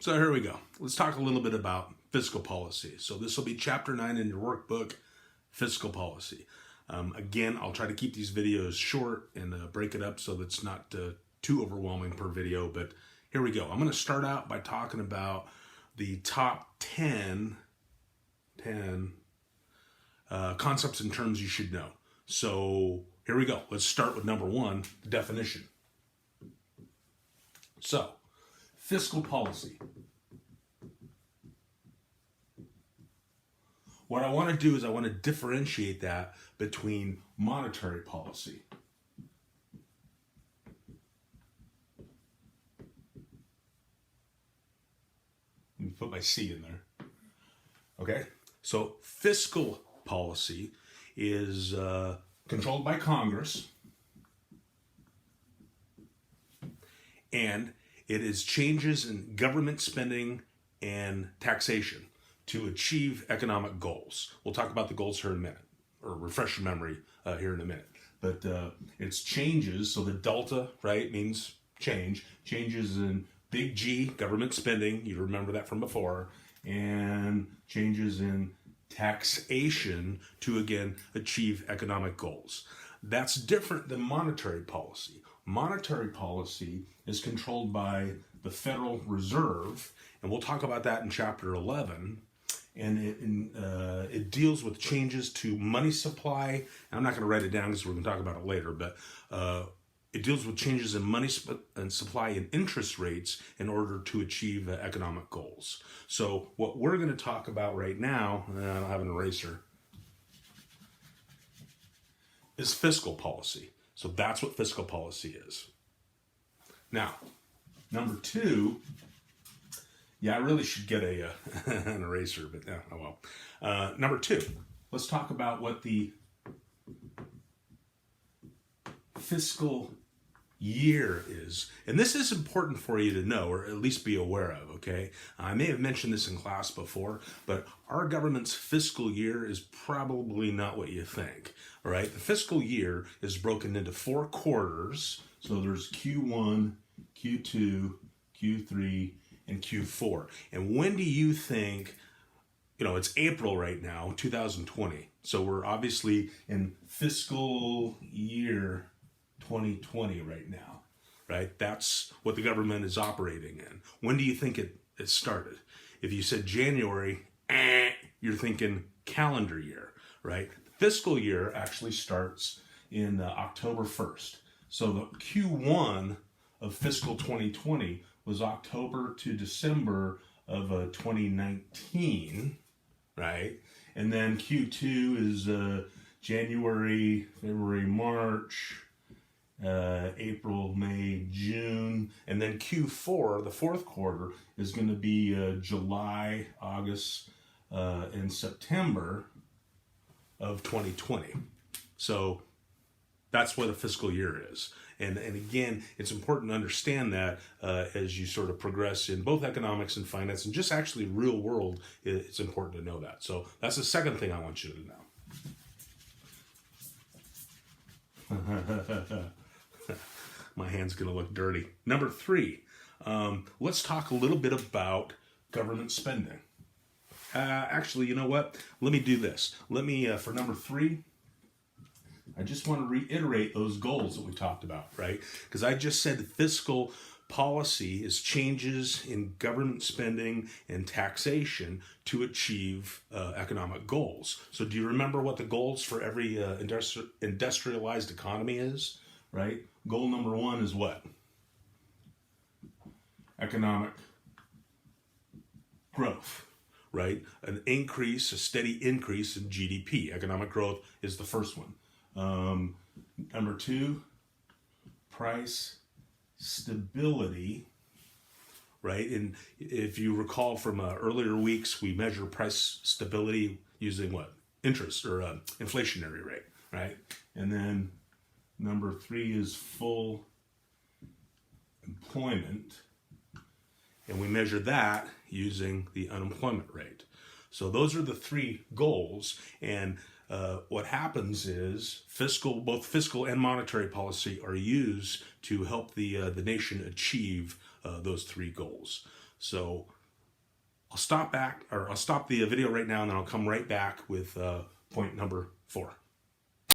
So here we go. Let's talk a little bit about fiscal policy. So this will be chapter 9 in your workbook, Fiscal Policy. Again, I'll try to keep these videos short and break it up so that it's not too overwhelming per video, but here we go. I'm going to start out by talking about the top 10 concepts and terms you should know. So here we go. Let's start with number 1, the definition. So, fiscal policy. What I want to do is I want to differentiate that between monetary policy. Let me put my C in there. Okay, so fiscal policy is controlled by Congress, and it is changes in government spending and taxation to achieve economic goals. We'll talk about the goals here in a minute, or refresh your memory here in a minute. But it's changes, so the delta, right, means change. Changes in big G, government spending, you remember that from before, and changes in taxation to, again, achieve economic goals. That's different than monetary policy. Monetary policy is controlled by the Federal Reserve, and we'll talk about that in chapter 11. And it deals with changes to money supply. And I'm not going to write it down because we're going to talk about it later, but it deals with changes in money and supply and interest rates in order to achieve economic goals. So what we're going to talk about right now, and I don't have an eraser, is fiscal policy. So that's what fiscal policy is. Now, number 2, yeah, I really should get an eraser, but oh well. Number 2, let's talk about what the fiscal year is. And this is important for you to know, or at least be aware of, okay? I may have mentioned this in class before, but our government's fiscal year is probably not what you think, all right? The fiscal year is broken into 4 quarters. So there's Q1, Q2, Q3, and Q4. And when do you think, it's April right now, 2020. So we're obviously in fiscal year 2020 right now, right? That's what the government is operating in. When do you think it started? If you said January, you're thinking calendar year, right? Fiscal year actually starts in October 1st. So the Q1 of fiscal 2020 was October to December of 2019, right? And then Q2 is January, February, March, April, May, June, and then Q4, the 4th quarter, is going to be July, August, and September of 2020. So that's what a fiscal year is. And again, it's important to understand that as you sort of progress in both economics and finance and just actually real world, it's important to know that. So that's the second thing I want you to know. My hand's going to look dirty. Number 3, let's talk a little bit about government spending. Actually, you know what? Let me do this. Let me, for number 3, I just want to reiterate those goals that we talked about, right? Because I just said fiscal policy is changes in government spending and taxation to achieve economic goals. So do you remember what the goals for every industrialized economy is, right? Goal number 1 is what? Economic growth, right? An increase, a steady increase in GDP. Economic growth is the first one. Number 2, price stability, right? And if you recall from earlier weeks, we measure price stability using what? Interest or inflationary rate, right? And then number 3 is full employment, and we measure that using the unemployment rate. So those are the 3 goals, and what happens is both fiscal and monetary policy are used to help the nation achieve those 3 goals. So I'll stop the video right now, and then I'll come right back with point number 4.